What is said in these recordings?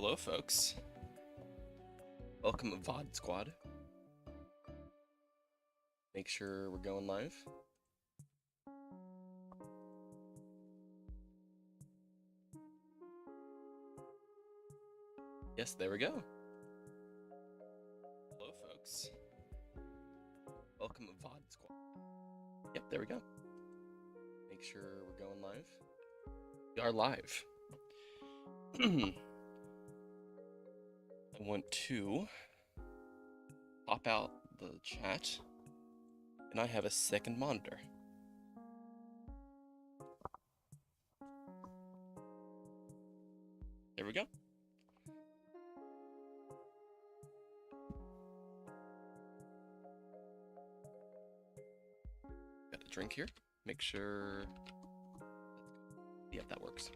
Hello, folks. Welcome to VOD Squad. Make sure we're going live. Yes, there we go. Hello, folks. Welcome to VOD Squad. Yep, there we go. Make sure we're going live. We are live. I want to pop out the chat, and I have a second monitor. There we go. Got a drink here. Make sure. Yep, that works.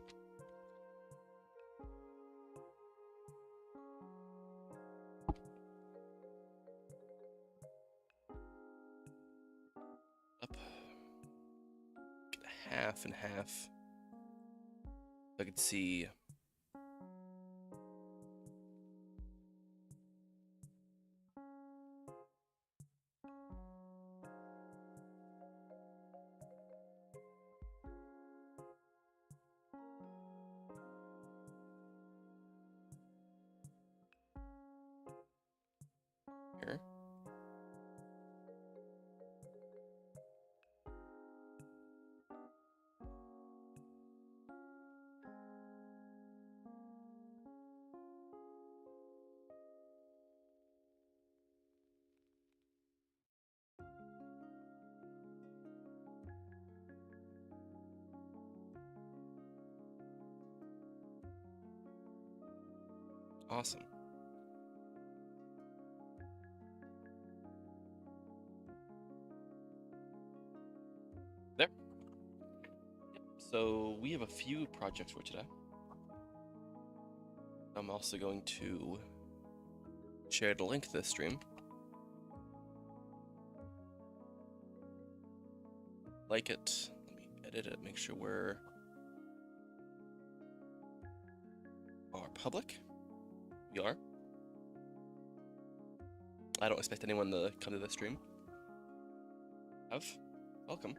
Up. Half and half. I could see. Here. Awesome. There. Yep. So we have a few projects for today. I'm also going to share the link to this stream. Like it. Let me edit it, make sure we're public. We are. I don't expect anyone to come to this stream. Welcome.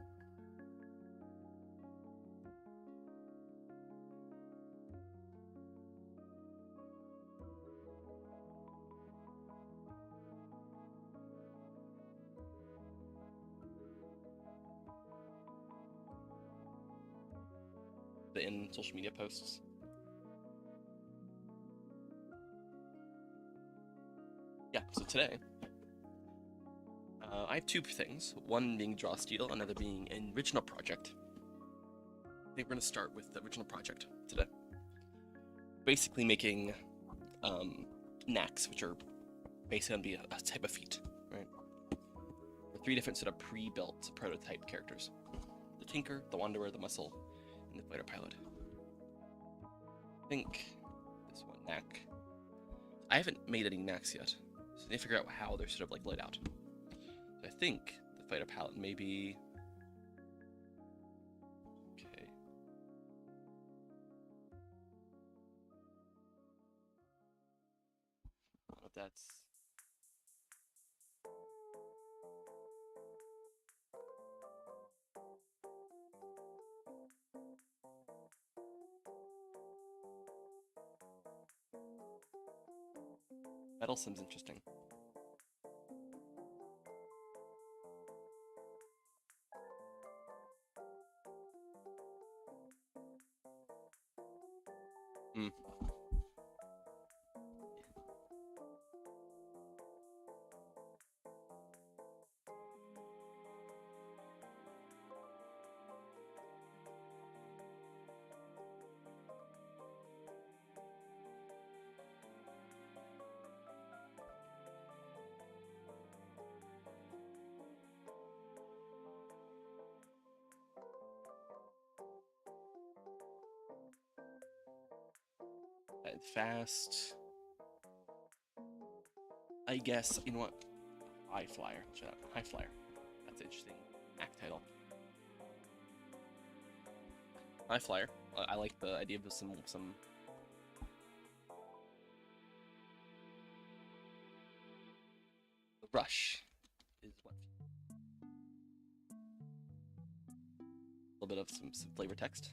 In social media posts. Yeah, so today, I have two things. One being Draw Steel, another being an original project. I think we're going to start with the original project today. Basically making Knacks, which are basically going to be a type of feat, right? Or three different sort of pre-built prototype characters. The Tinker, the Wanderer, the Muscle, and the Fighter Pilot. I think this one, Knack. I haven't made any Knacks yet, so I need to figure out how they're sort of like laid out. So I think the Fighter Pilot may be. Okay. I don't know if that's. Metal seems interesting. Hmm. Fast. I guess, you know what? High Flyer. Shut up. High Flyer. That's an interesting act title. High Flyer. I like the idea of some The rush is what? A little bit of some flavor text.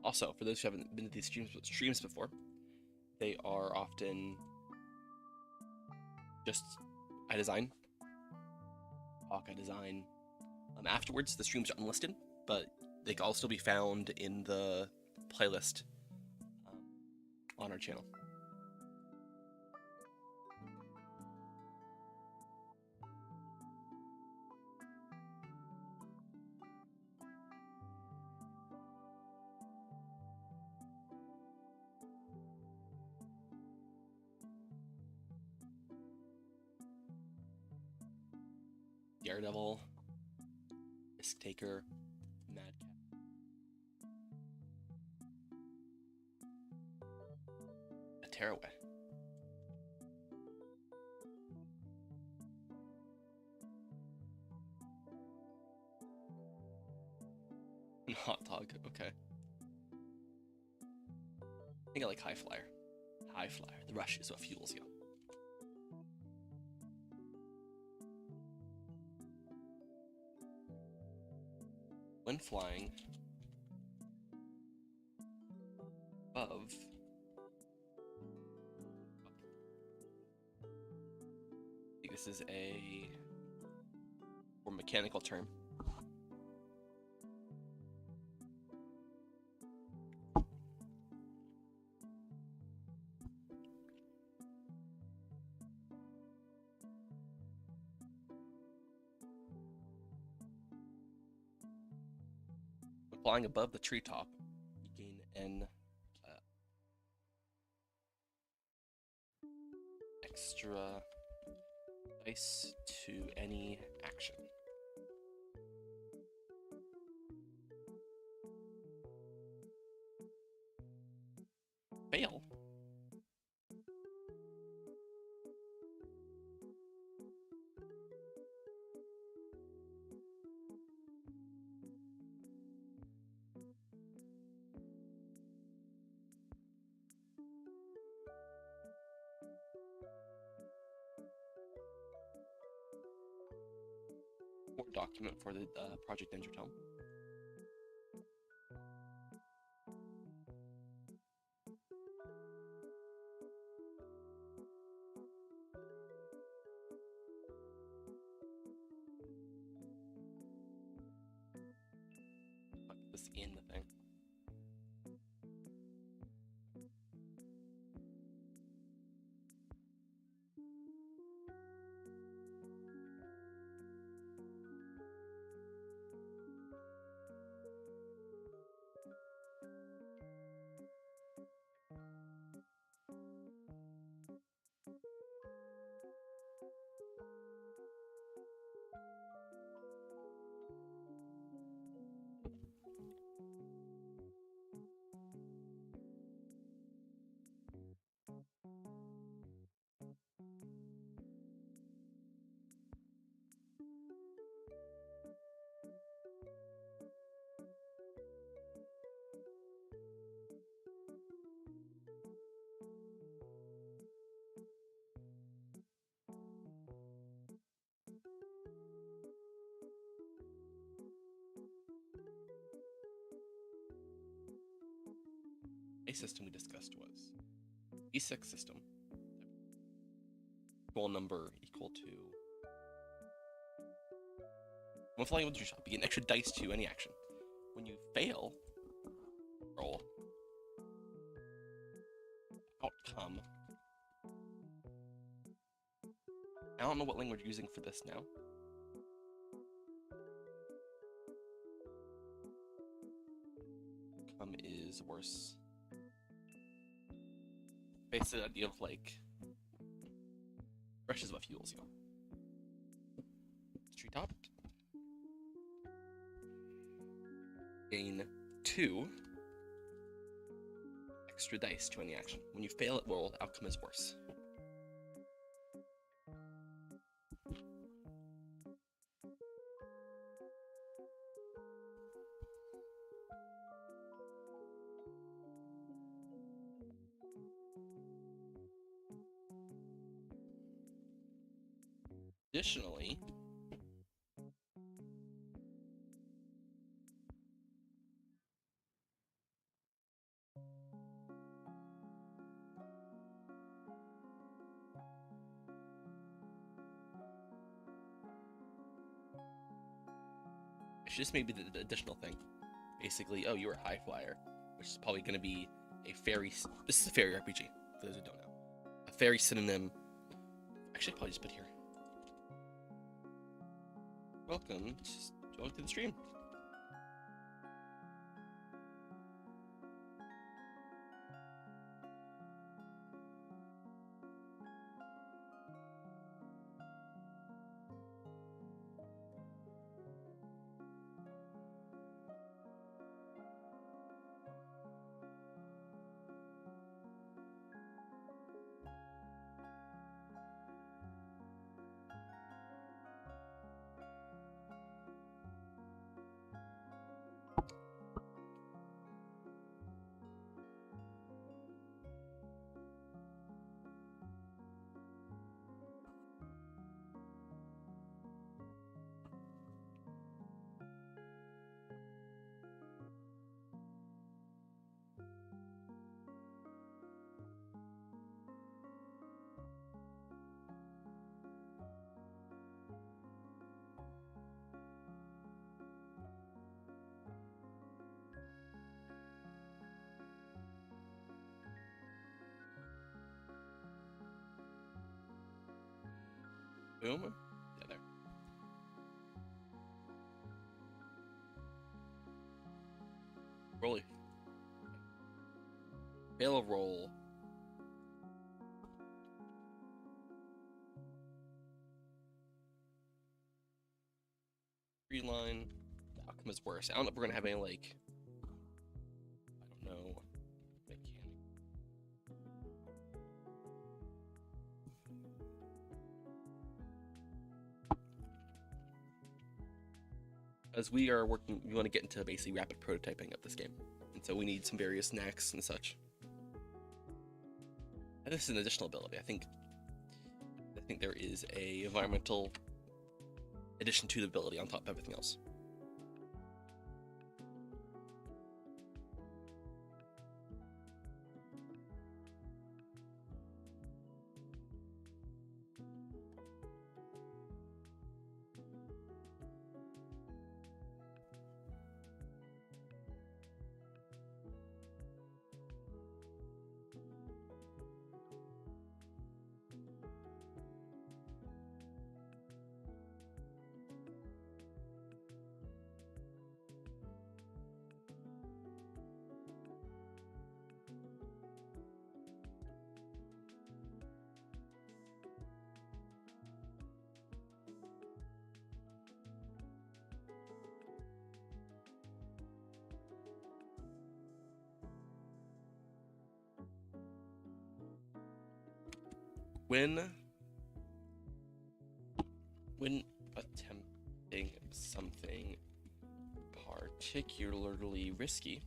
Also, for those who haven't been to these streams before, they are often just I design, talk, I design. Afterwards, the streams are unlisted, but they can all still be found in the playlist on our channel. Daredevil, Risk Taker, Madcap, a Tearaway. Hot Dog, okay. I think I like High Flyer. High Flyer, the rush is what fuels you. When flying above I think this is a more mechanical term. Flying above the treetop, you gain an extra dice to any action. Fail. Document for the Project Ninja Tome. Put this in the thing. A system we discussed was E6 system. Roll number equal to. When flying with your shot, you get an extra dice to any action. When you fail, roll outcome. I don't know what language we're using for this now. Outcome is worse. Basically, the idea of like rush is what fuels you. Treetop. Gain 2 extra dice to any action. When you fail at roll, the outcome is worse. Additionally, it's just maybe the additional thing. Basically, oh, you're a high flyer, which is probably going to be a fairy. This is a fairy RPG, for those who don't know. A fairy synonym. Actually, I'll probably just put here. Welcome to the stream. Boom. Yeah, there. Rolly. Fail a roll. Green line. The outcome is worse. I don't know if we're gonna have any, like, I don't know, mechanic. As we are working, we want to get into basically rapid prototyping of this game, and so we need some various knacks and such. And this is an additional ability. I think there is a environmental addition to the ability on top of everything else. When attempting something particularly risky,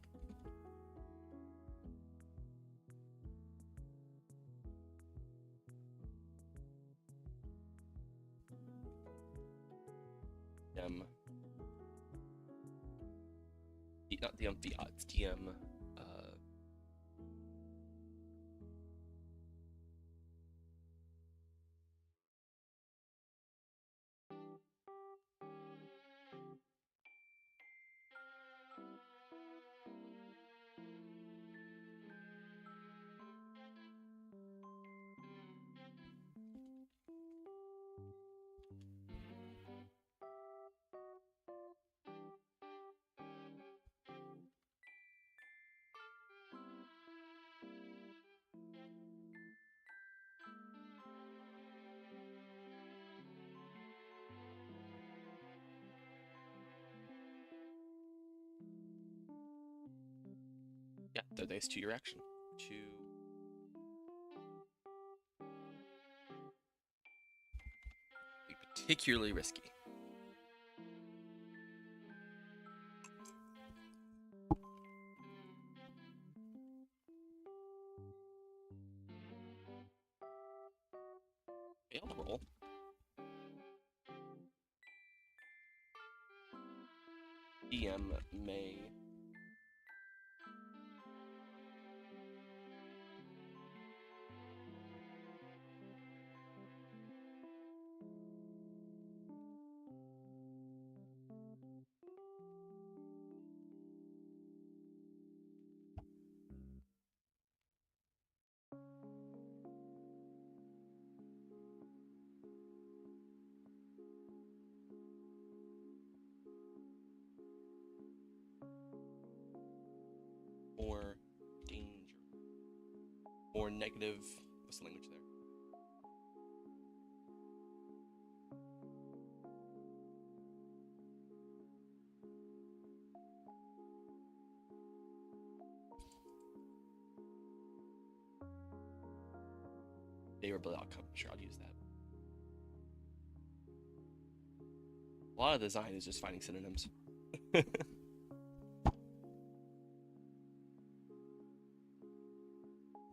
not the odds, yeah, the dice to your action. To be particularly risky. Fail the roll. DM may or danger or negative. What's the language there? Favorable outcome. Sure, I'll use that. A lot of design is just finding synonyms.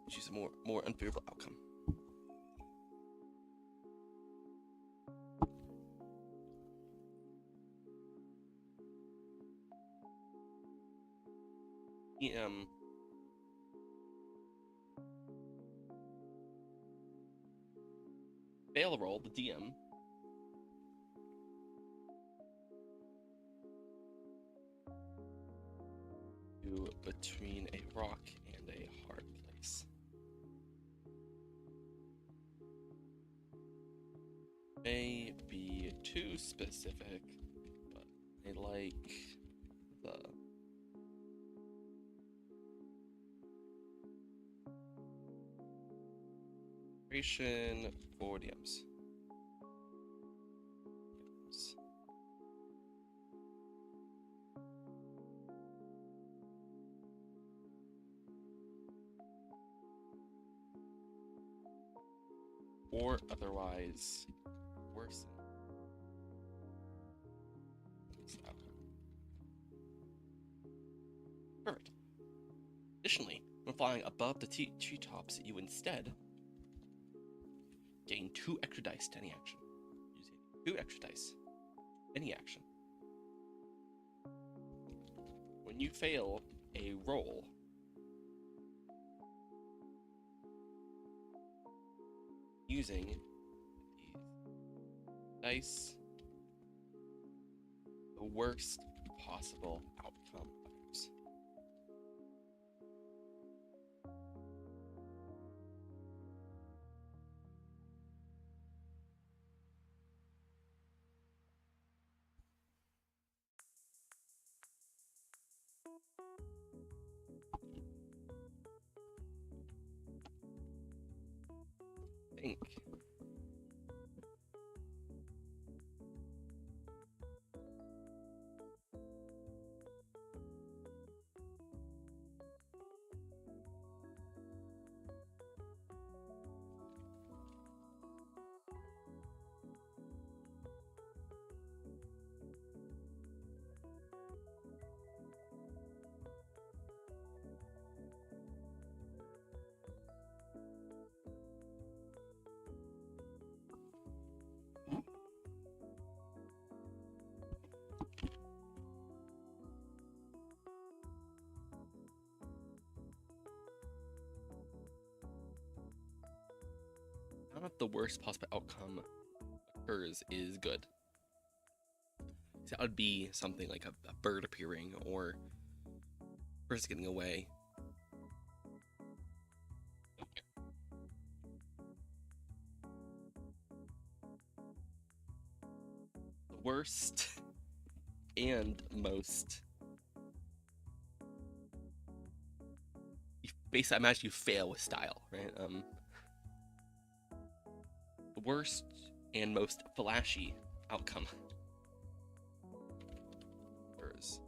Choose a more unfavorable outcome. Fail roll, the DM to between a rock and a hard place. May be too specific, but I like the creation for DMs. Or otherwise worsen. Perfect. Additionally, when flying above the treetops, you instead gain 2 extra dice to any action. Using 2 extra dice. Any action. When you fail a roll, using these dice, the worst possible outcome occurs. Think. Not if the worst possible outcome occurs is good. So that would be something like a bird appearing or birds getting away. The worst and most. Basically, I imagine you fail with style, right? The worst and most flashy outcome. Occurs.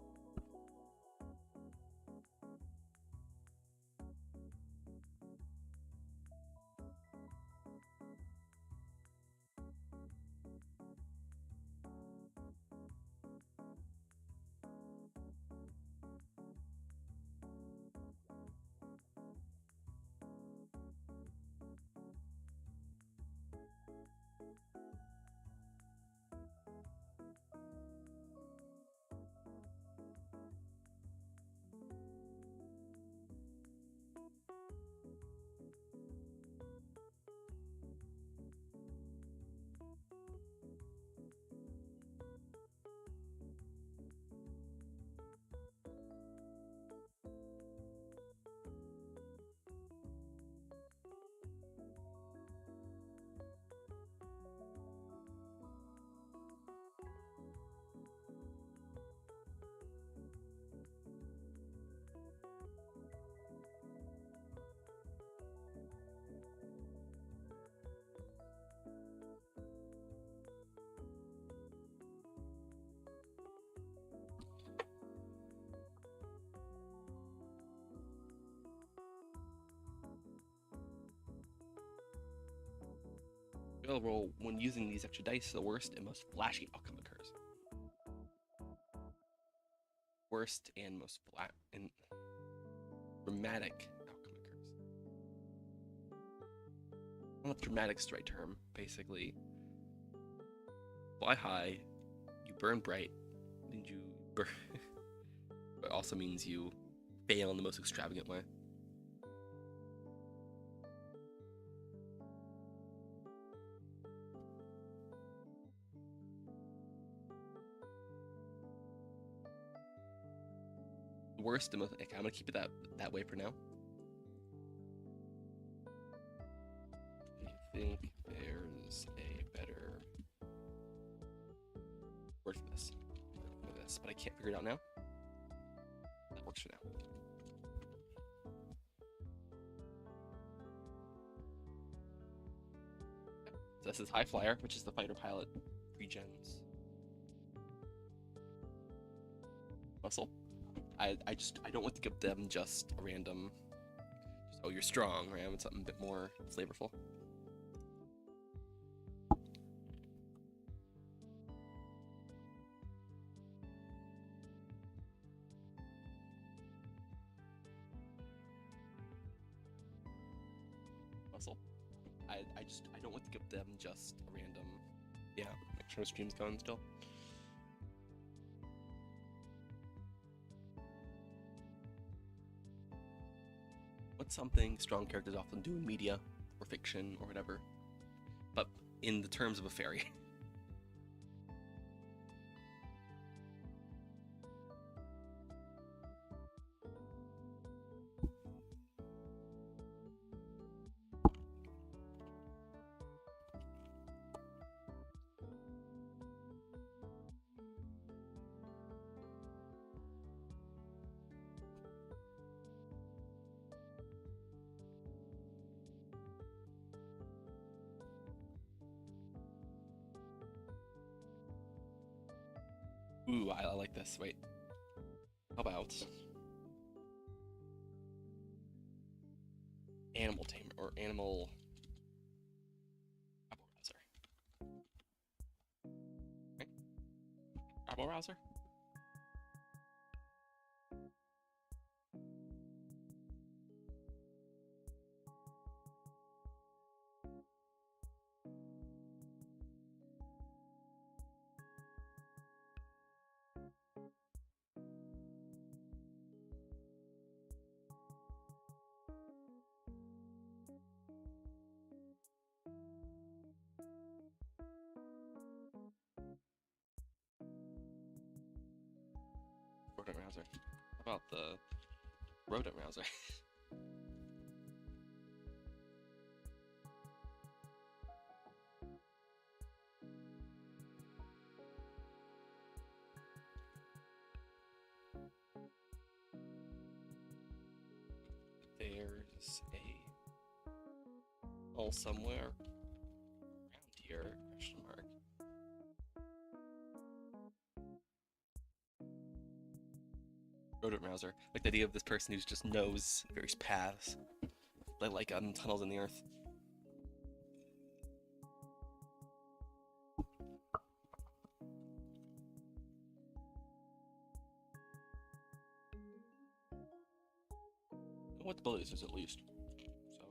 fail roll, when using these extra dice, the worst and most flashy outcome occurs. Worst and most flat and dramatic outcome occurs. I don't know if dramatic's the right term. Basically, fly high, you burn bright, and you burn. But also means you fail in the most extravagant way. Worst and most. Okay, I'm gonna keep it that way for now. I think there's a better word for this. But I can't figure it out now. That works for now. So this is High Flyer, which is the fighter pilot regens muscle. I don't want to give them just a random, oh, you're strong, right? I want something a bit more flavorful. Muscle. I don't want to give them just a random, yeah, make sure the stream's going still. What's something strong characters often do in media or fiction or whatever, but in the terms of a fairy? Ooh, I like this. Wait. How about animal tamer or animal rabble rouser? Right? Rabble rouser? Rodent rouser. How about the rodent rouser? There's a hole somewhere around here, question mark. Rodent rouser. Like the idea of this person who just knows various paths, like tunnels in the earth. What abilities is at least. So,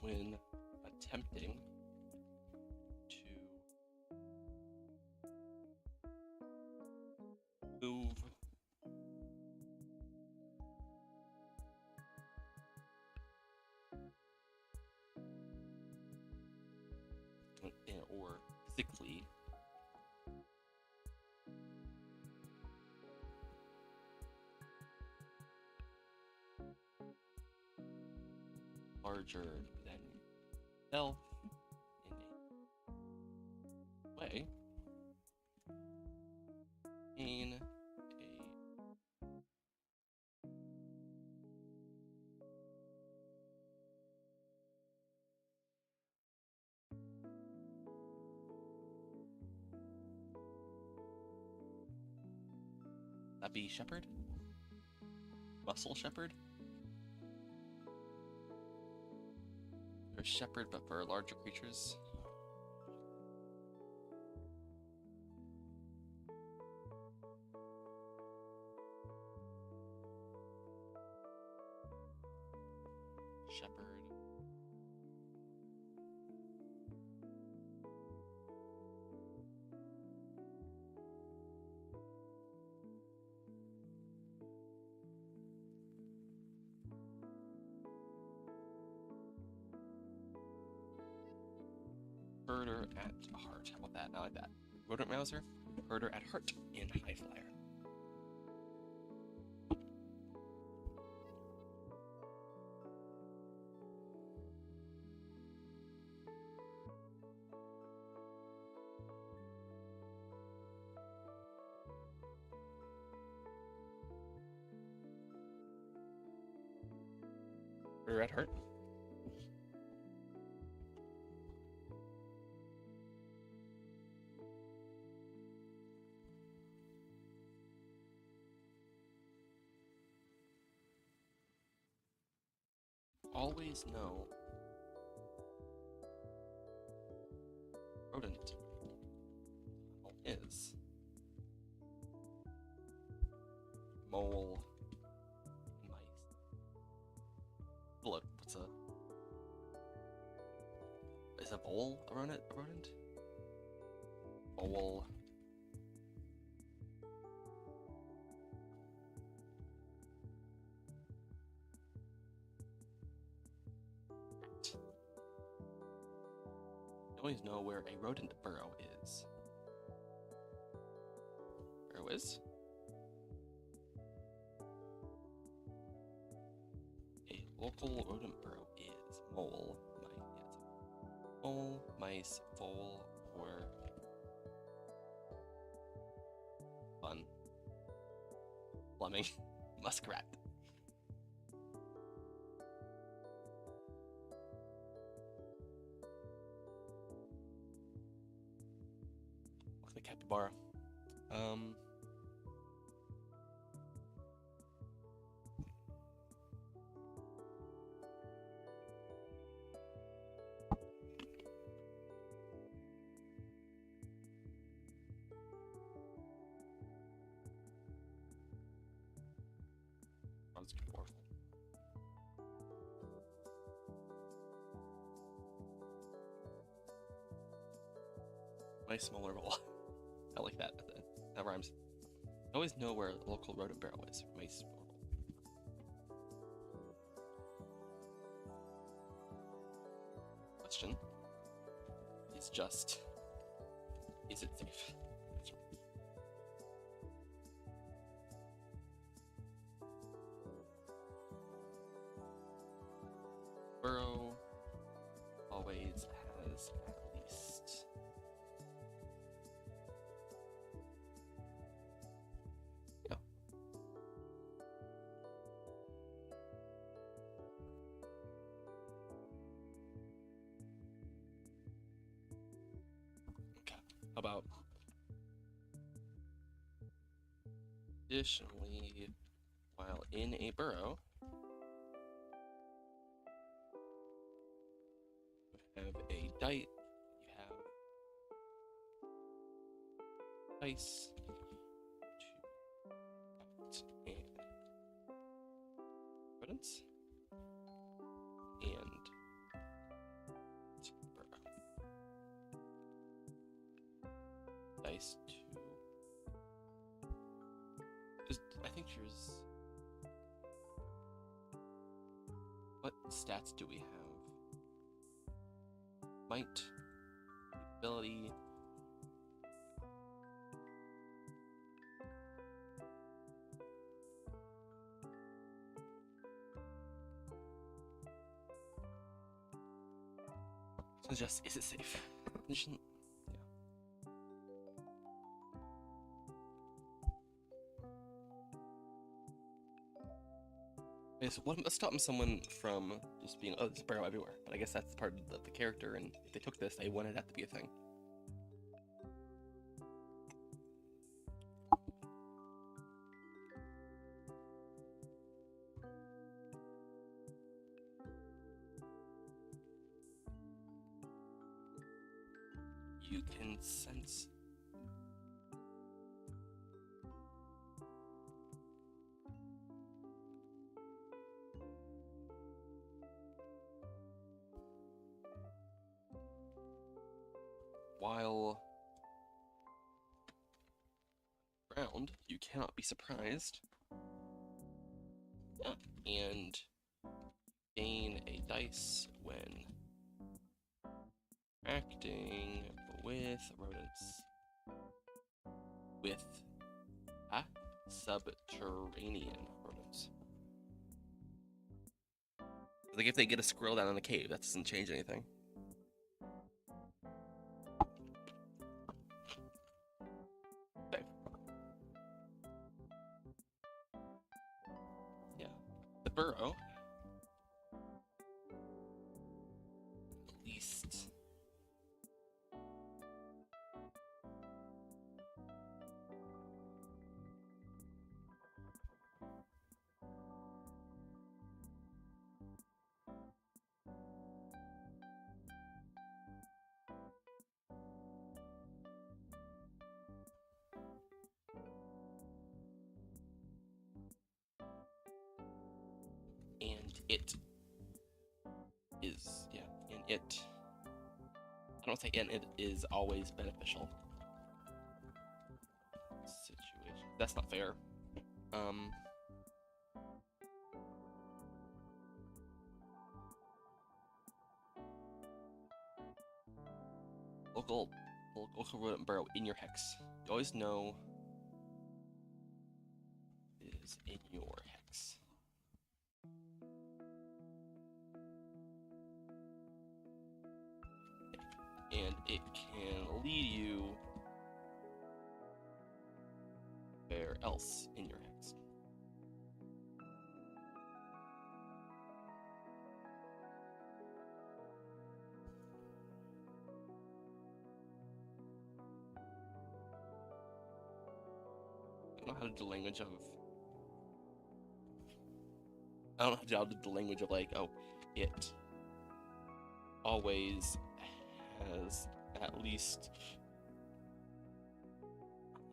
when attempting to move or physically larger than self in a way in a that be shepherd? Muscle shepherd? Or shepherd but for larger creatures? Herder at heart. How about that? I like that. Rodent Rouser, Herder at heart, and High Flyer. Herder at heart. Always know rodent is mole, mice. Look, what's a? Is a vole a rodent? Vole. You always know where a rodent burrow is. Burrow is? A local rodent burrow is mole, mice, mole, mice, vole, or fun. Fleming, muskrat. The capybara. That's powerful. Nice smaller vole. I like that. That rhymes. Always know where a local rodent barrel is. Mice. Question is just, is it safe? Burrow always has at least about additionally, while in a burrow, you have a dice. You have dice to count and evidence and burrow. Dice to. I think there's. What stats do we have? Might, ability. So it's just, is it safe? You shouldn't. Okay, so what's stopping someone from just being, oh, there's a burrow everywhere? But I guess that's part of the character, and if they took this, they wanted that to be a thing. You can sense. While round, you cannot be surprised. Yeah. And gain a dice when acting with rodents. With subterranean rodents. Like if they get a squirrel down in a cave, that doesn't change anything. Okay. Yeah. The burrow. At least. And it is, yeah, and it, I don't say and it is always beneficial. Situation. That's not fair. Local rodent burrow in your hex. You always know it is in your hex. And it can lead you where else in your hex. I don't know how to do the language of. I don't know how to do the language of like, oh, it always has at least.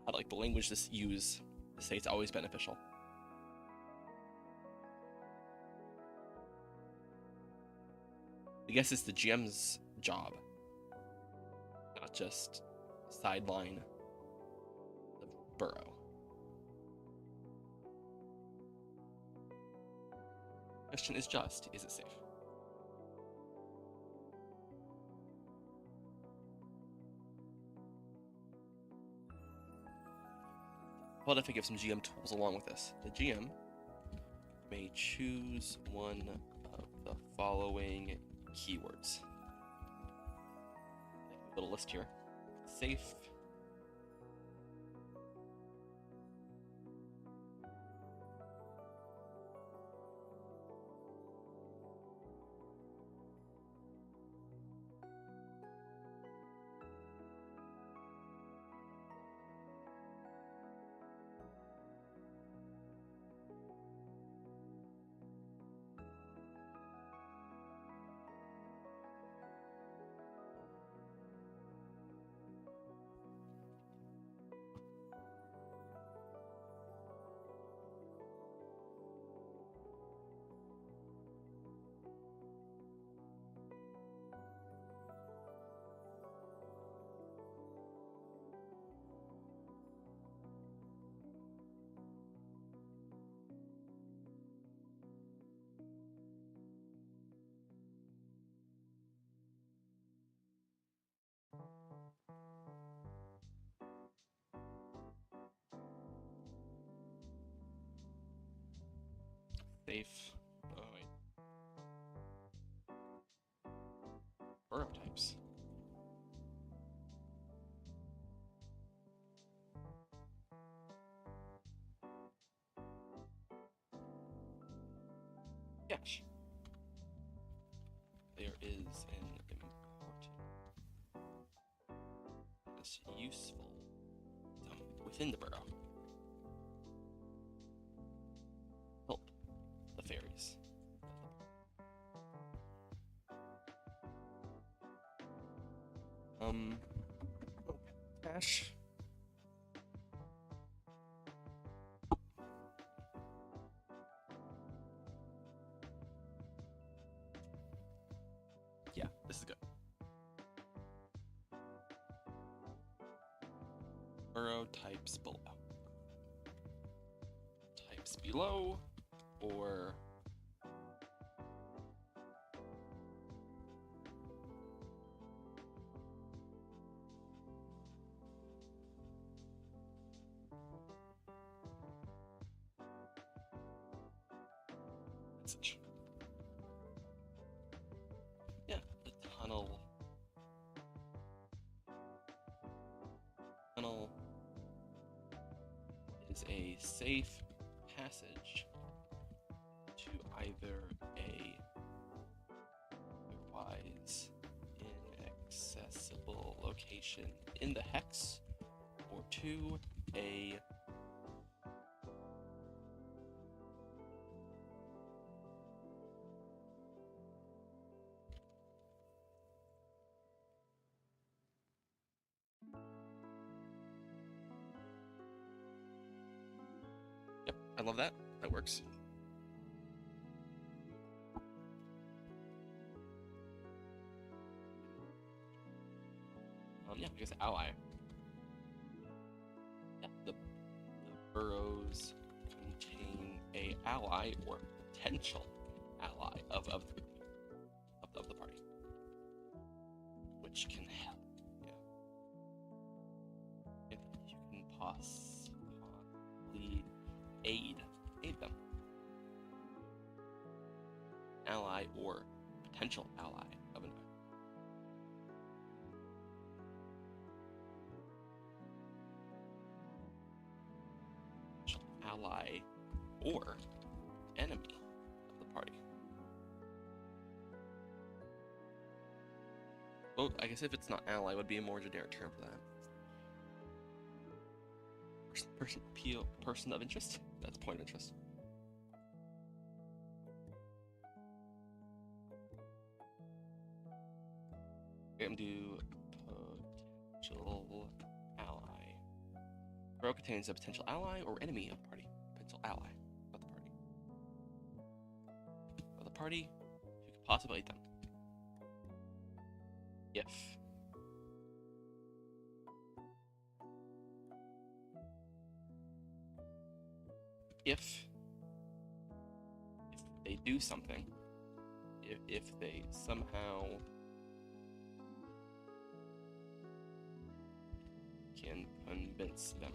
How to like the language to use to say it's always beneficial. I guess it's the GM's job, not just sideline the burrow. Question is just, is it safe? What if I give some GM tools along with this? The GM may choose one of the following keywords. A little list here. Safe. Safe. Oh, wait. Burrow types. Yes. There is an important, useful within the burrow. Help the fairies. Dash. Yeah, this is good. Burrow types below. Types below, or Message. Yeah, the tunnel. Tunnel is a safe passage to either a otherwise inaccessible location in the hex, or to a Yep, I love that. That works. Yeah, I guess ally. Yeah, the burrows contain a ally or potential ally of the party, which can help. Yeah, if you can possibly aid them, ally or potential ally of another. Ally or enemy of the party. Well, I guess if it's not ally, it would be a more generic term for that. Person of interest? That's point of interest. I'm gonna do potential ally. Row contains a potential ally or enemy of the party. Potential ally of the party. Of the party, you could possibly aid them. If they do something, if they somehow can convince them.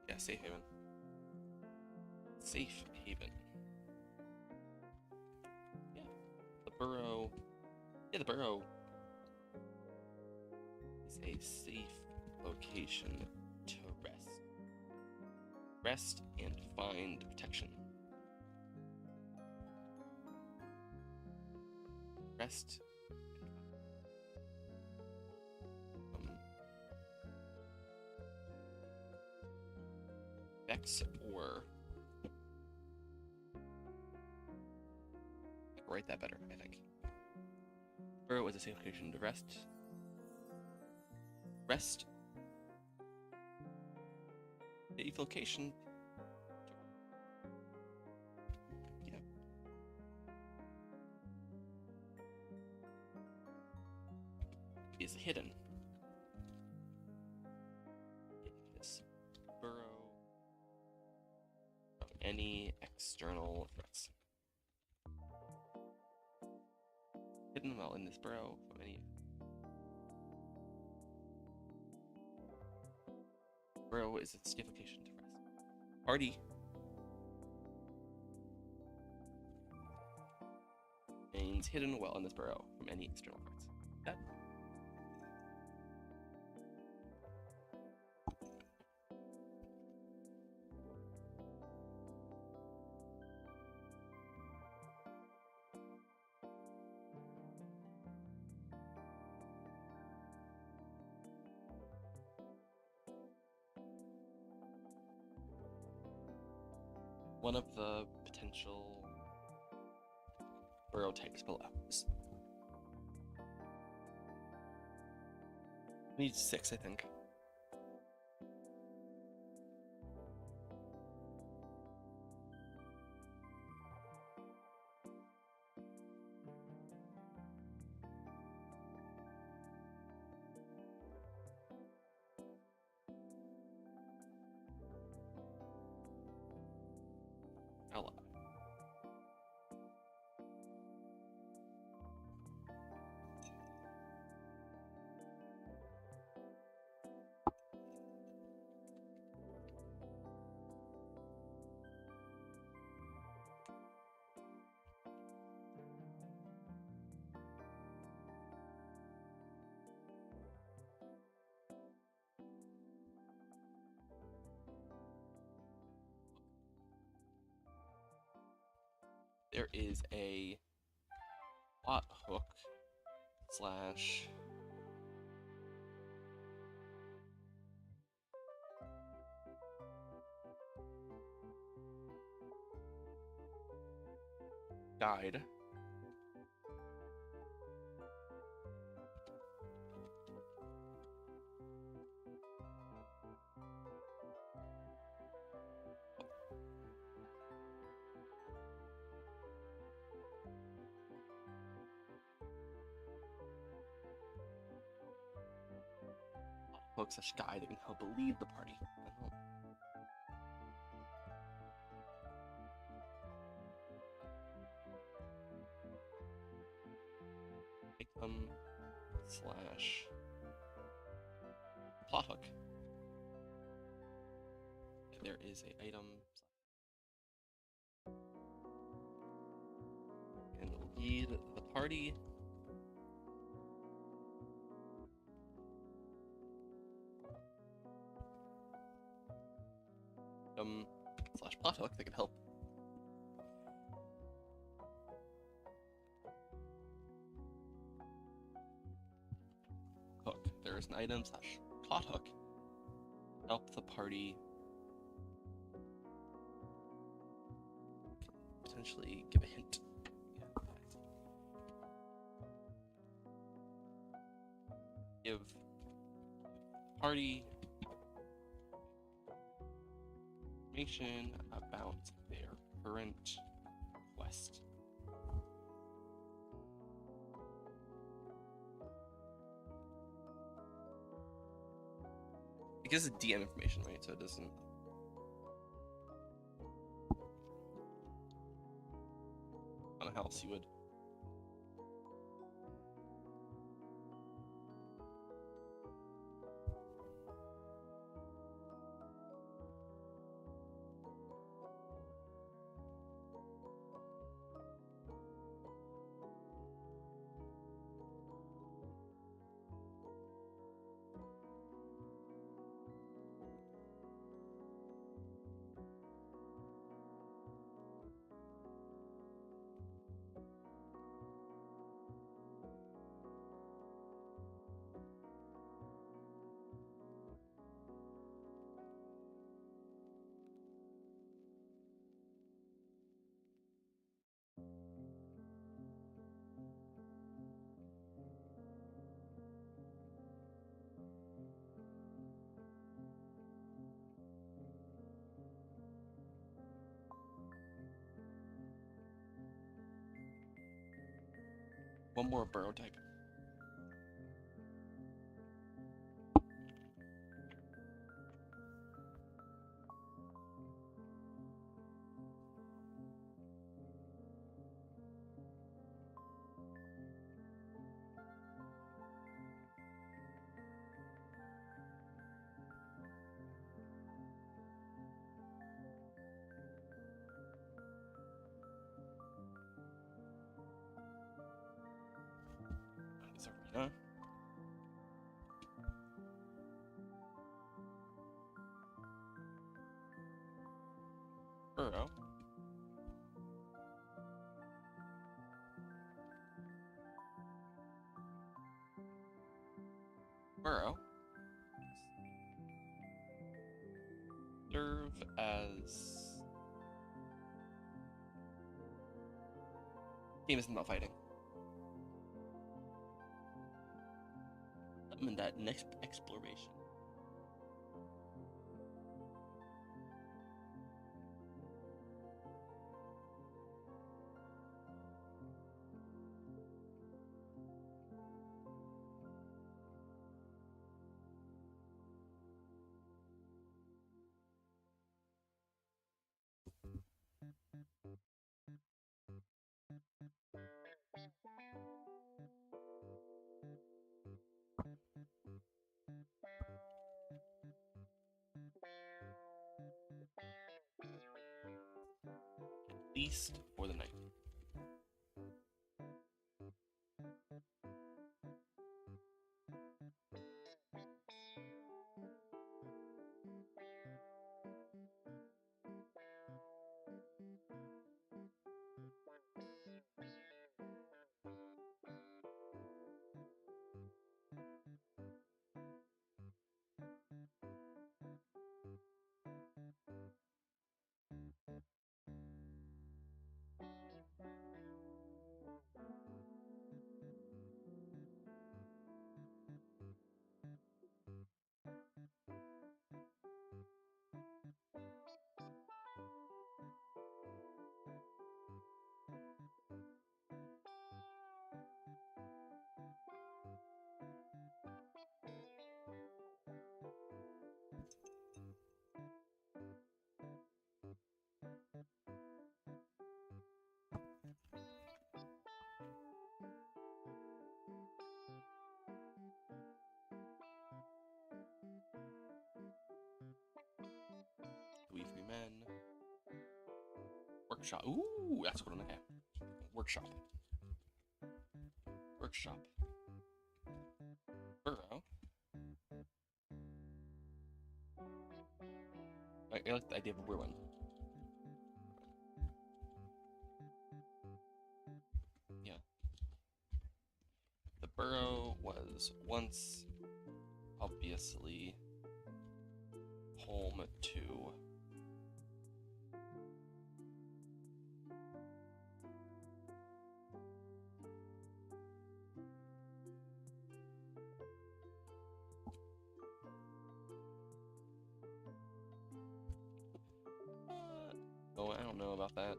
Yeah, safe haven. Safe haven. Yeah, the burrow. Yeah, the burrow is a safe location to rest. Rest and find protection. Rest. Vex or write that better, I think. Burrow is a safe location to rest. Rest. Safe location. Yeah. Is hidden. This burrow from any external threats. Hidden well in this burrow from any. Burrow is a safe location to rest. Party remains hidden well in this burrow from any external threats. That. One of the potential burrow types below is We need 6, I think. Ally. There is a plot hook slash guide. Hook slash guide that can help lead the party. Item slash plot hook. There is a item and lead the party. Slash plot hook that can help. Hook. There is an item slash plot hook. Help the party potentially give a hint. Give party information about their current quest. It gives it DM information, right? So it doesn't. I don't know how else you would. One more burrow type. Is arena. Burrow. Burrow. Serve as. Game isn't about fighting. I'm in that next exploration. At least for the night. We free men. Workshop. Ooh, that's what I'm okay. Workshop. Workshop. Burrow. I like the idea of a whirlwind. Yeah. The burrow was once obviously home to oh, I don't know about that.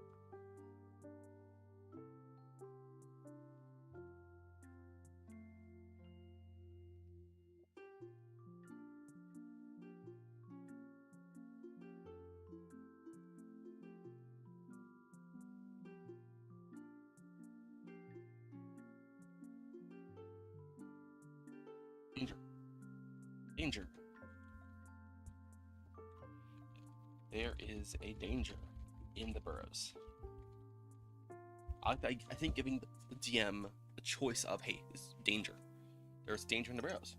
Danger. Danger. There is a danger in the burrows. I think giving the DM the choice of, hey, this is danger. There's danger in the burrows.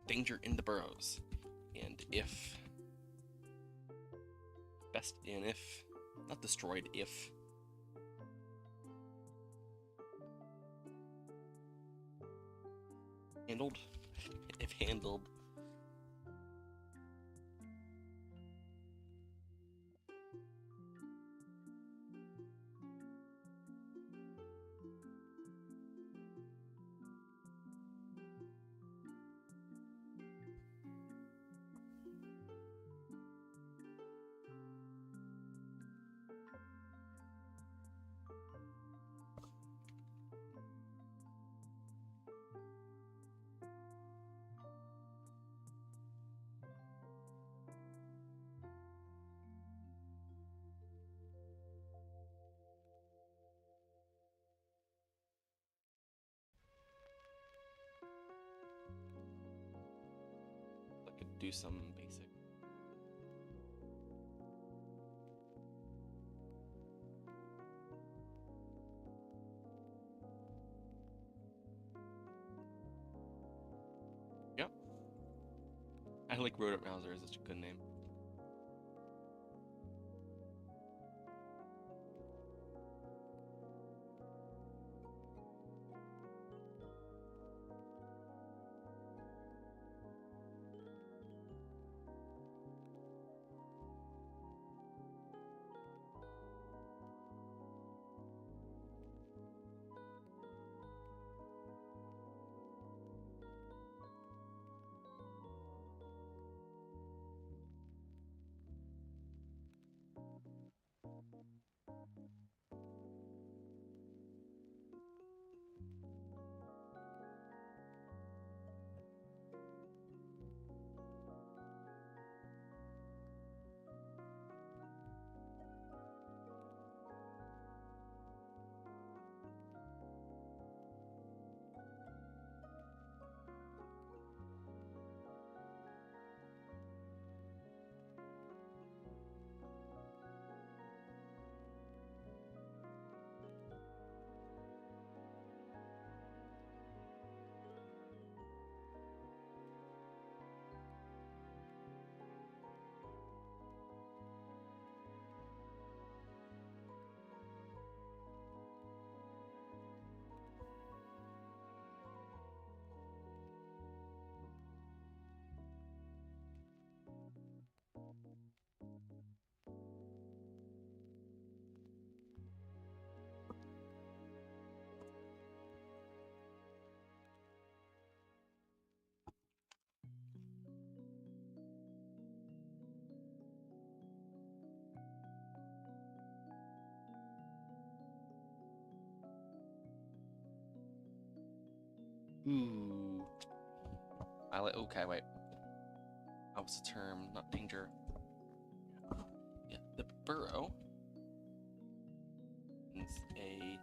Danger in the burrows. And if not destroyed, if handled I could do some basic. Yep. I like Rodent Mouser is such a good name. Ooh. I like. Okay, wait. That was the term, not danger. Yeah, the burrow is a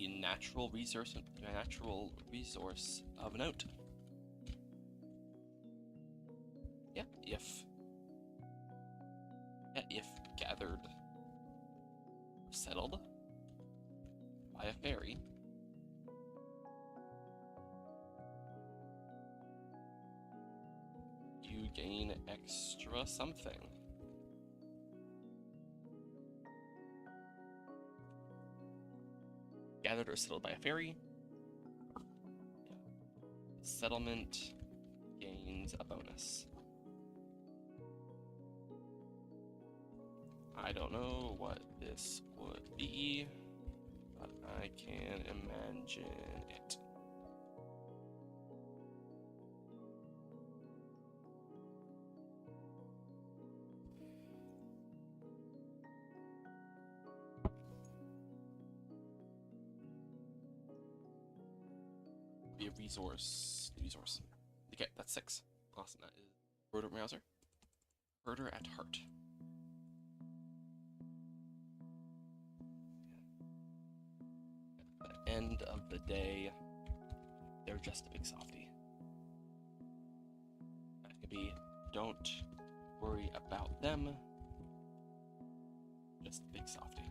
natural resource of note. Yeah, if gathered, settled by a fairy, you gain extra something. Gathered or settled by a fairy. Yeah. Settlement gains a bonus. I don't know what this would be, but I can imagine it. Be a resource. Okay, that's 6. Awesome. That is Rotor Browser. Herder at heart. At the end of the day, they're just a big softie. That could be, don't worry about them. Just a big softie.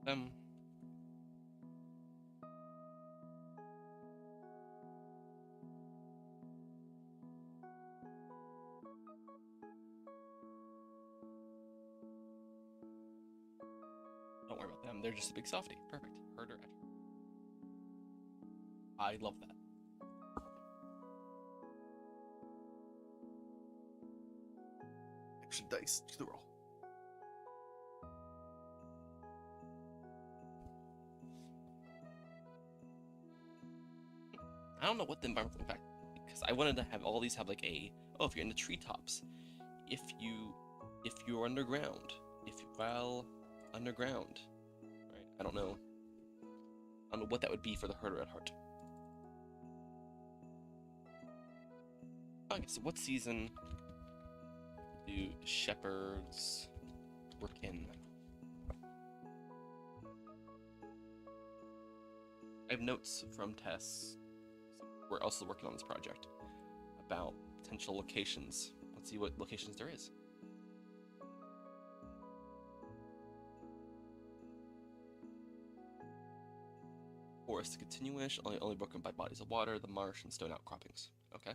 Them. Don't worry about them. They're just a big softie. Perfect. Herder at heart. I love that. Extra dice to the roll. I don't know what the environment, in fact, because I wanted to have all these have like a, oh, if you're in the treetops, if you're underground, while underground, right? I don't know what that would be for the herder at heart. Okay, so what season do shepherds work in? I have notes from Tess. We're also working on this project about potential locations. Let's see what locations there is. Forest continuous, only broken by bodies of water, the marsh, and stone outcroppings. Okay.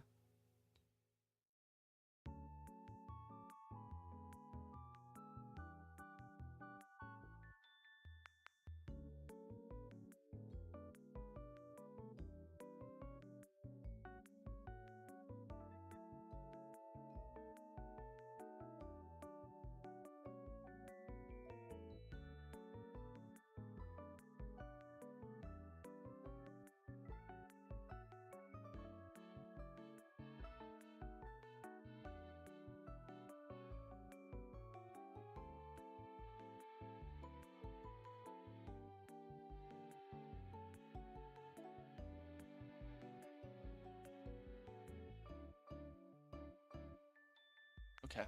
Okay.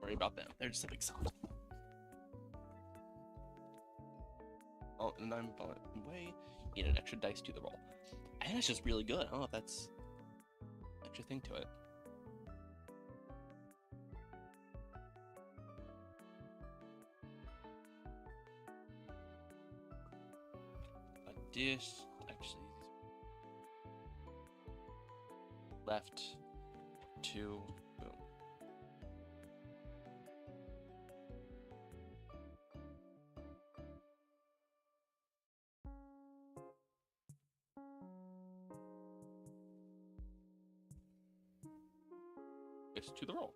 Worry about them. They're just a big soft. Oh, and I'm way. Need an extra dice to the roll. I think that's just really good. I don't know if that's an extra thing to it. dish. Actually, left 2. Boom. It's to the roll.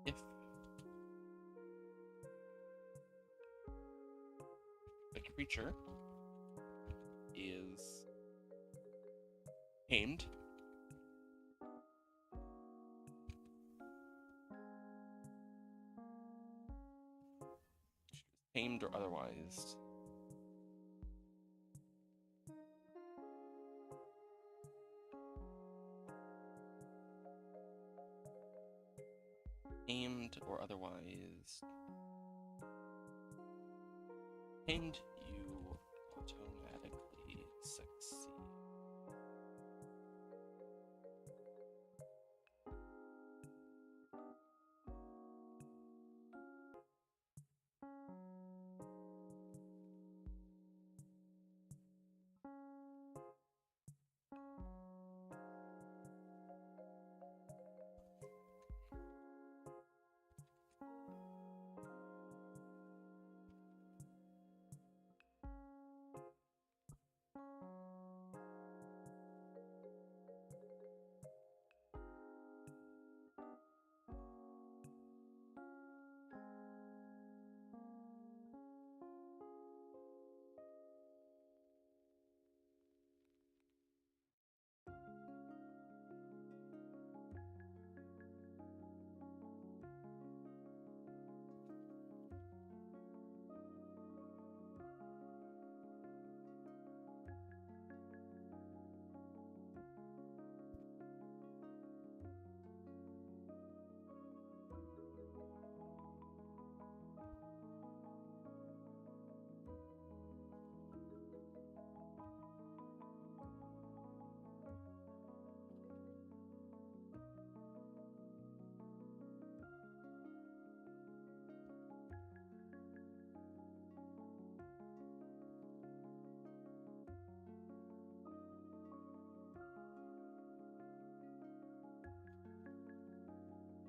If the creature is tamed, or otherwise tamed or otherwise tamed, you automatically succeed.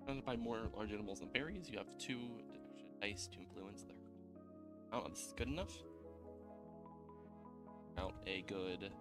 Surrounded by more large animals and berries, you have 2 dice to influence the herd. I don't know if this is good enough. Out a good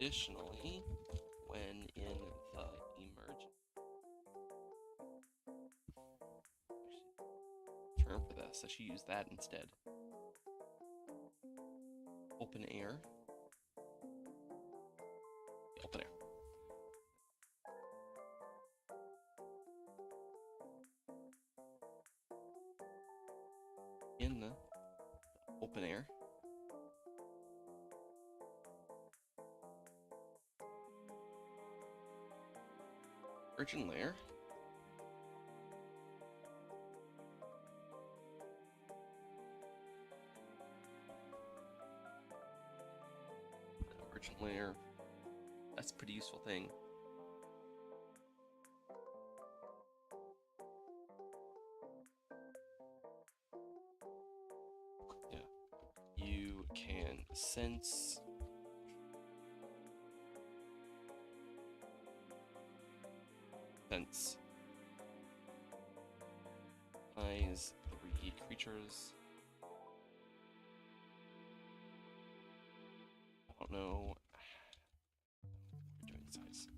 additionally, when in the emergent term for this, I should use that instead. Open air. Open air. In the open air, urchin lair, urchin lair, that's a pretty useful thing. Yeah, you can sense size 3 creatures. I don't know. We're doing size.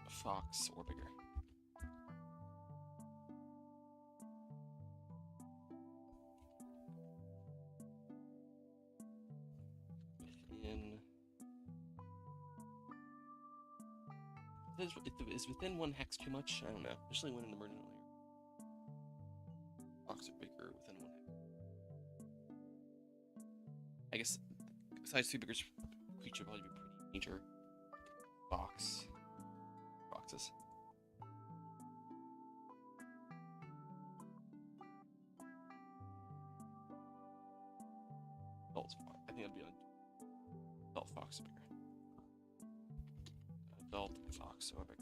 A fox or bigger. Is within 1 hex too much? I don't know. Especially when an emergent layer. Fox or bigger within 1 hex. I guess size 2 bigger creature would probably be pretty major. Boxes. Adult's fine. I think that'd be an adult fox or bigger. Adult fox or bigger.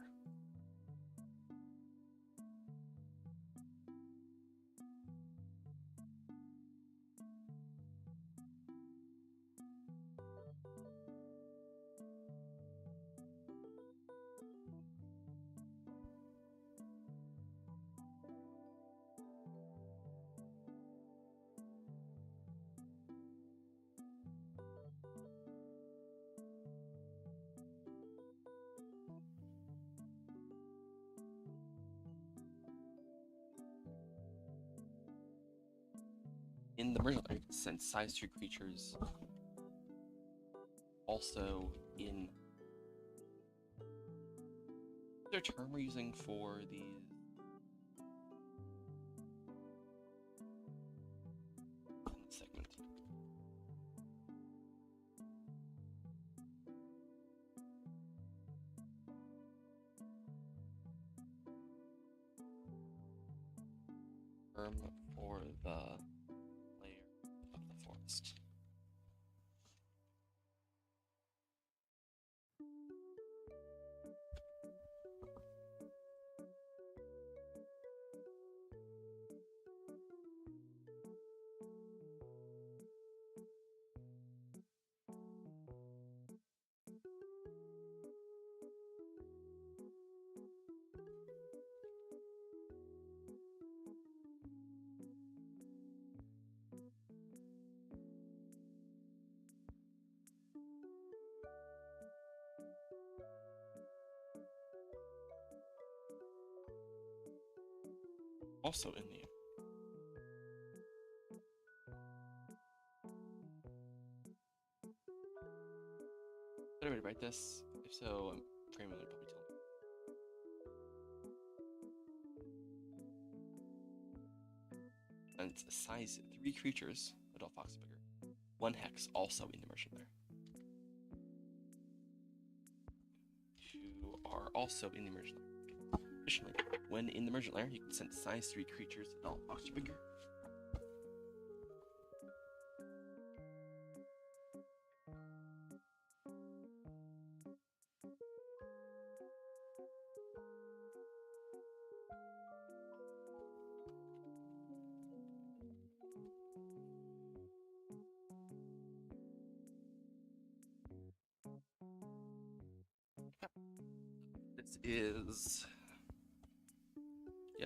In the emergent layer, you can send size 2 creatures. Also in... Is there a term we're using for these? In this segment. Term for the layer of the forest. Also in the... Did I write this? If so, Kramer would probably tell me. And it's size 3 creatures, adult fox bigger. 1 hex, also in the emergent layer. You are also in the emergent layer. Additionally, when in the emergent layer, you can send size 3 creatures, adult fox or bigger.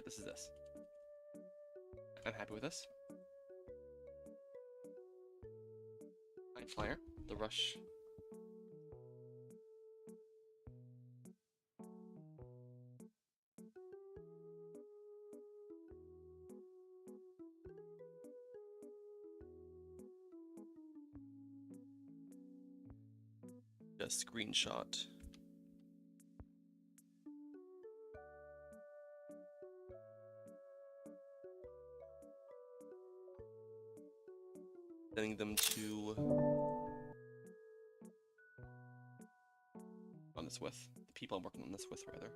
This is this. I'm happy with this. Night Flyer, the rush. A screenshot. Sending them to on this with the people I'm working on this with, rather.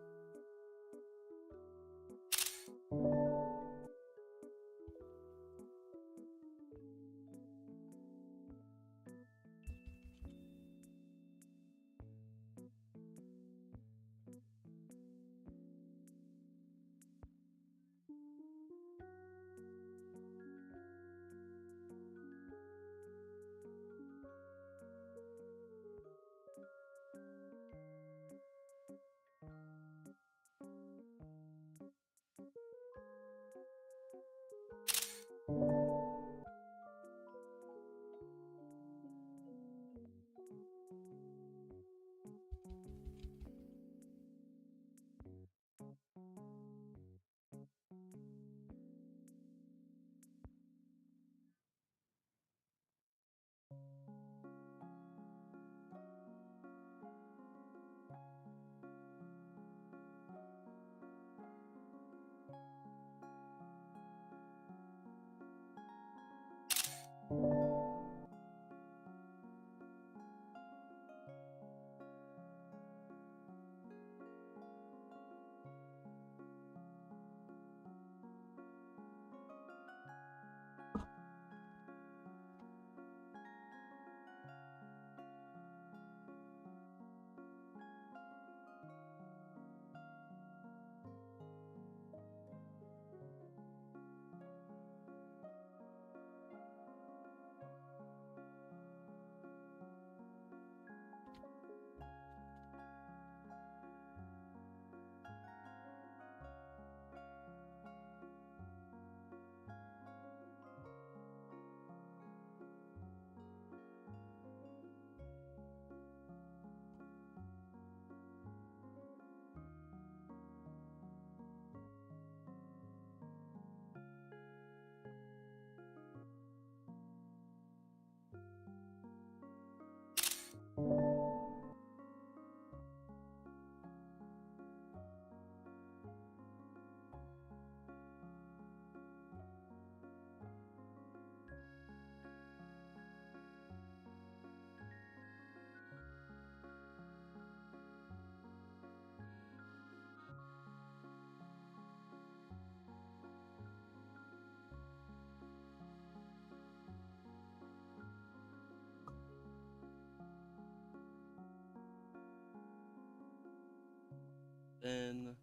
Then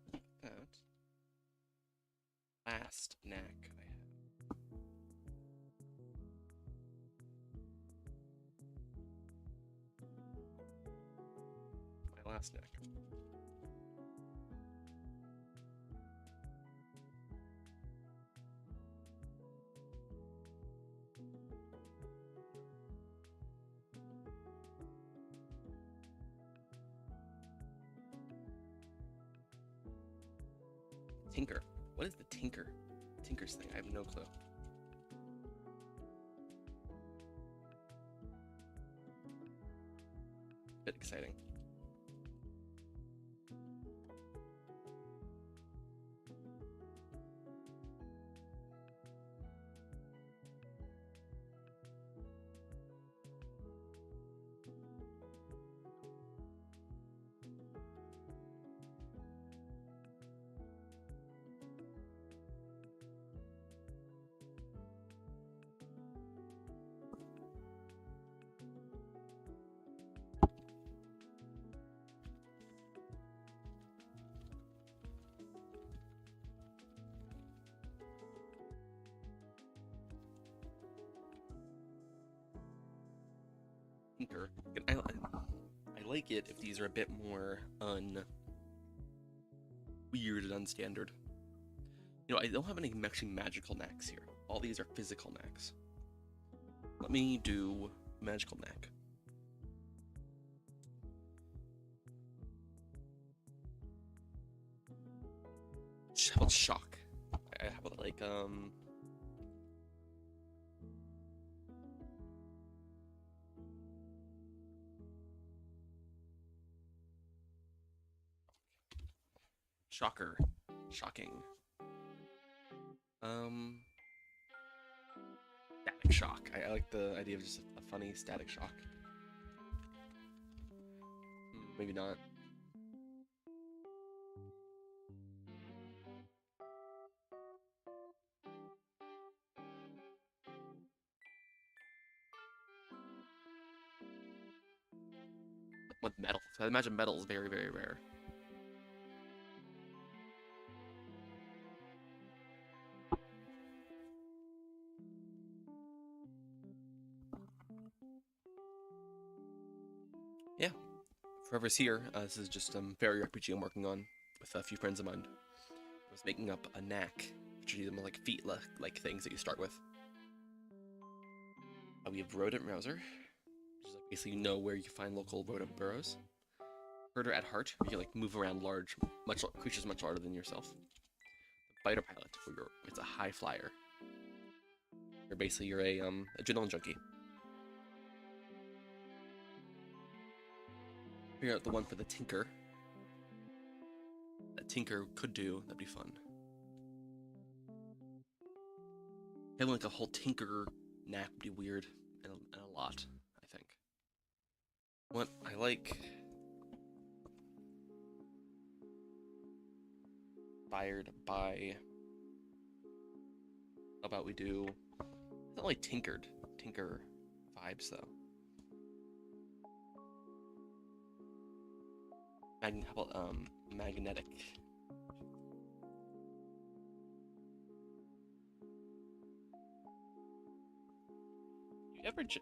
that last knack I have. My last knack. Tinker. What is the tinker? Tinker's thing. I have no clue. Bit exciting. Tinker. I like it if these are a bit more weird and unstandard. You know, I don't have any actually magical knacks here. All these are physical knacks. Let me do magical knack. How about shock? How about like shocker, shocking. Static shock. I like the idea of just a funny static shock. Maybe not. With metal. So I imagine metal is very, very rare. Yeah. Forever's here. This is just fairy RPG I'm working on with a few friends of mine. I was making up a knack, which are them like feet like things that you start with. We have rodent rouser, which is like basically you know where you find local rodent burrows. Herder at heart, where you like move around creatures much larger than yourself. Fighter pilot, where it's a high flyer. You're a adrenaline junkie. Figure out the one for the tinker. That tinker could do, that'd be fun. Having like a whole tinker knack would be weird and a lot, I think. What I like... Inspired by... How about we do... It's not like tinker vibes, though. How about, magnetic? You ever just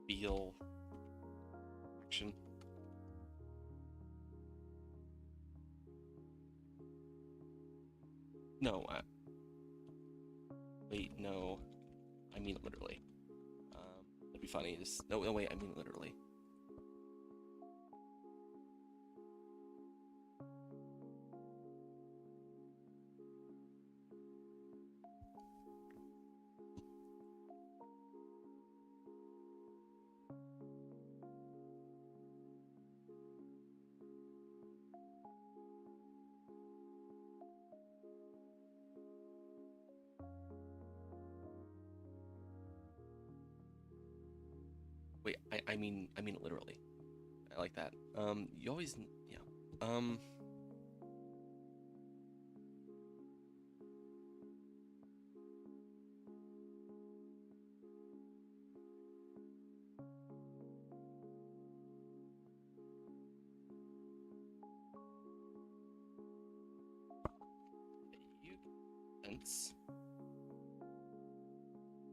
feel action? No, wait, no. I mean it literally. That'd be funny. Just no, wait, I mean it literally. Wait, I mean it literally. I like that. You always, yeah. You sense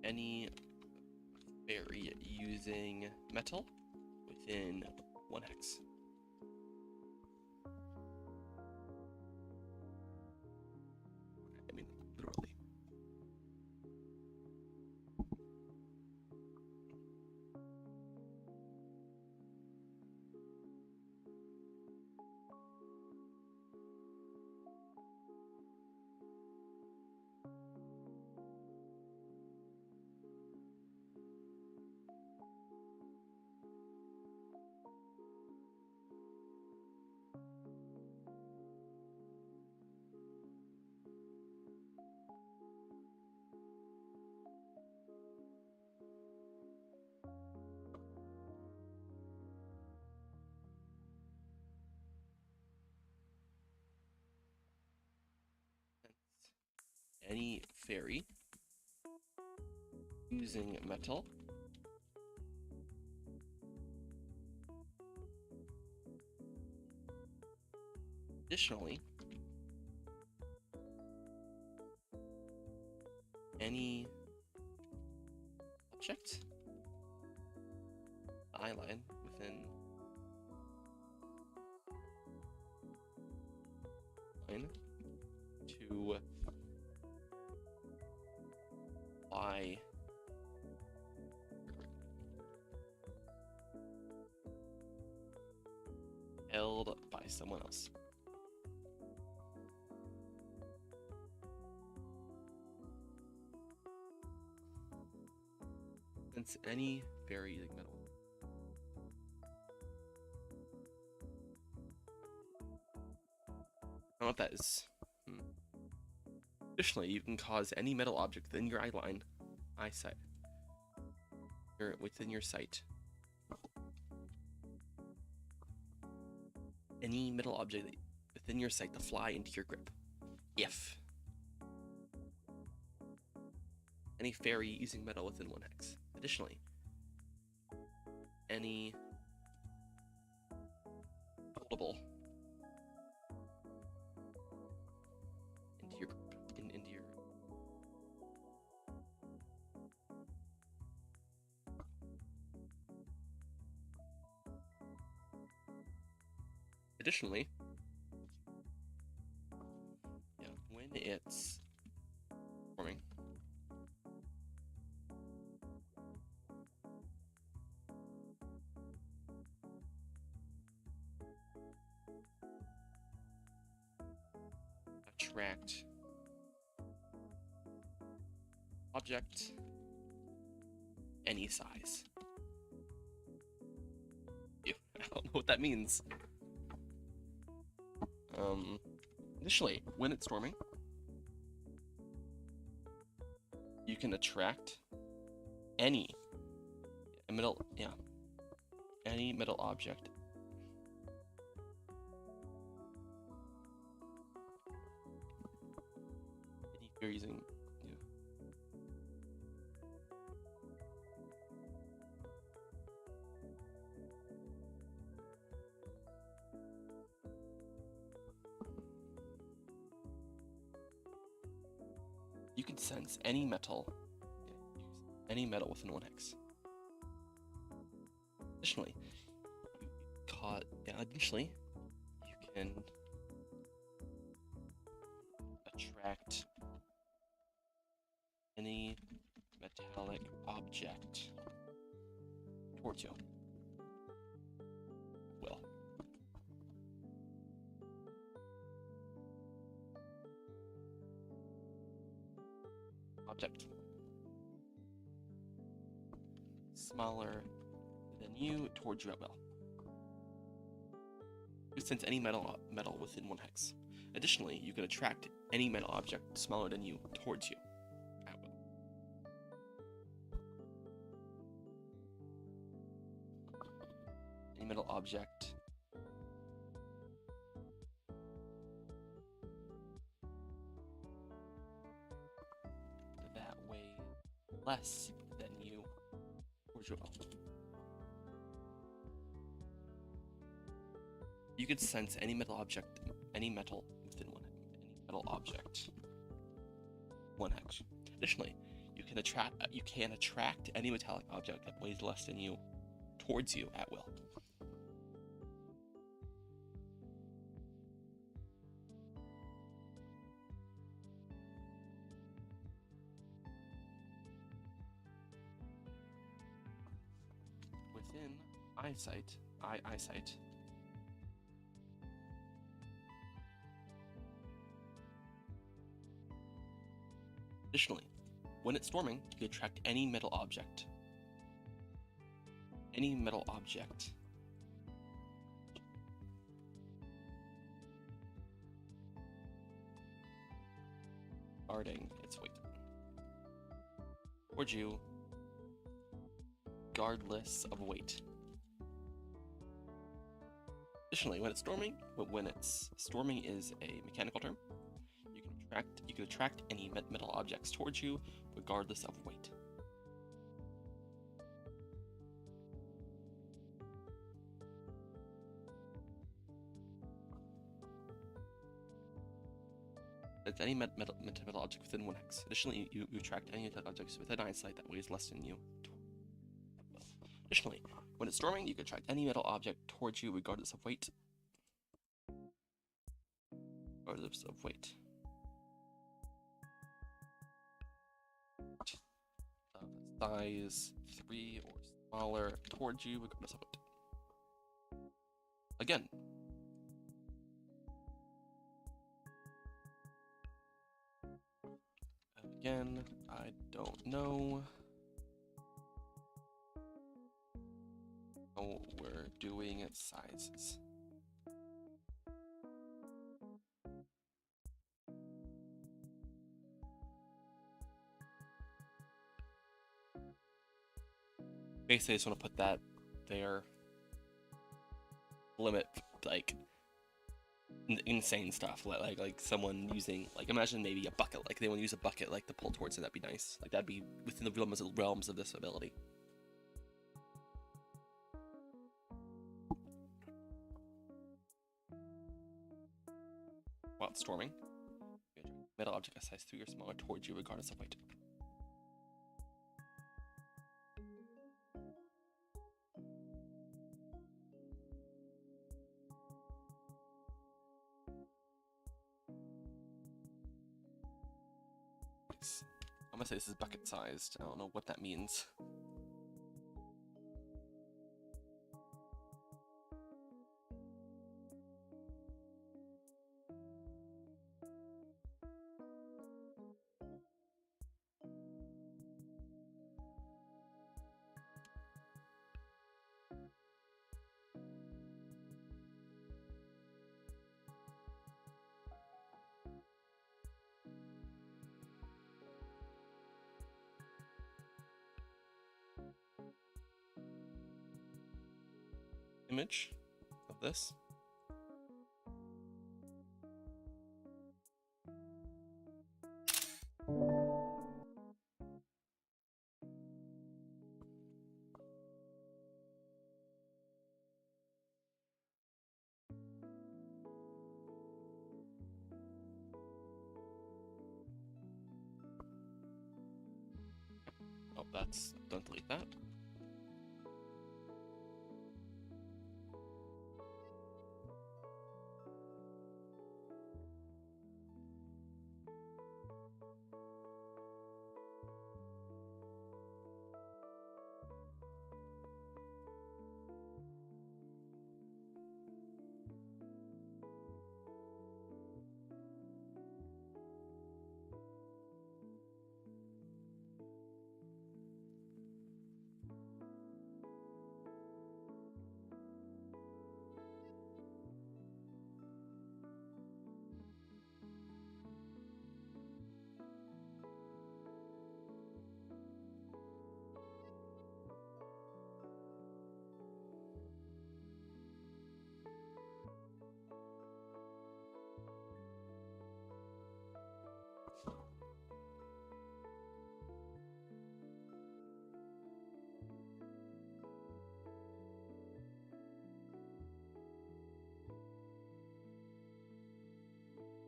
any fairy using metal within 1 hex. I mean, literally. Any fairy using metal additionally any object eyeline within line to fly held by someone else. Since any fairy using metal. I don't know what that is. Additionally, you can cause any metal object within your eyesight, within your sight. Any metal object within your sight to fly into your grip. If any fairy using metal within 1 hex. Additionally, any foldable into your into your additionally, yeah, when it's forming. Attract object any size. Ew, I don't know what that means. Additionally, when it's storming, you can attract any metal object if you're using you can sense any metal within 1 hex. Additionally, you can attract any metallic object towards you. Will. Object. Smaller than you towards you at will. You sense any metal within 1 hex. Additionally, you can attract any metal object smaller than you towards you at will. Any metal object that weigh less than you towards your will. You can sense any metal object within any metal object 1 hex. Additionally, you can attract any metallic object that weighs less than you towards you at will. Within eyesight. Additionally, when it's storming, you can attract any metal object. Guarding its weight towards you, regardless of weight. Additionally, when it's storming is a mechanical term. You can attract any metal objects towards you, regardless of weight. It's any metal object within 1 hex. Additionally, you attract any metal objects within eyesight that weighs less than you. Additionally, when it's storming, you can attract any metal object towards you, regardless of weight. Size 3 or smaller towards you, regardless of weight. Again, I don't know how we're doing at sizes. Basically, I just want to put that there. Limit, like, insane stuff, like someone using, like, imagine maybe a bucket, like they want to use a bucket, like, to pull towards it. That'd be nice. Like, that'd be within the realms of this ability. While it's storming, metal object size 3 or smaller towards you, regardless of weight. I'm gonna say this is bucket sized. I don't know what that means. image of this. Oh, don't delete that.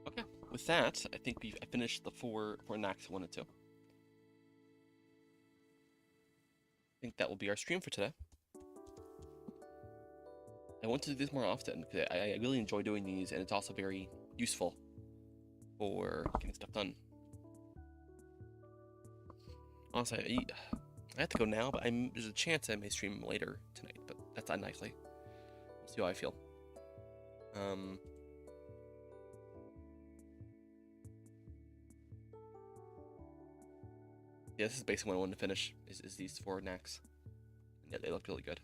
Okay, with that, I think I finished the four Knacks I wanted to. I think that will be our stream for today. I want to do this more often because I really enjoy doing these, and it's also very useful for getting stuff done. Honestly, I have to go now, but there's a chance I may stream later tonight, but that's unlikely. We'll see how I feel. Yeah, this is basically what I wanted to finish, is these four Knacks. Yeah, they look really good.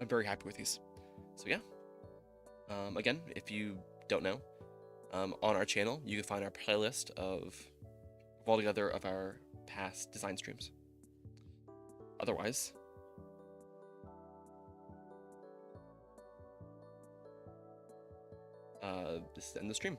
I'm very happy with these. So yeah. Again, if you don't know, on our channel, you can find our playlist of altogether of our past design streams. Otherwise, this is the end of the stream.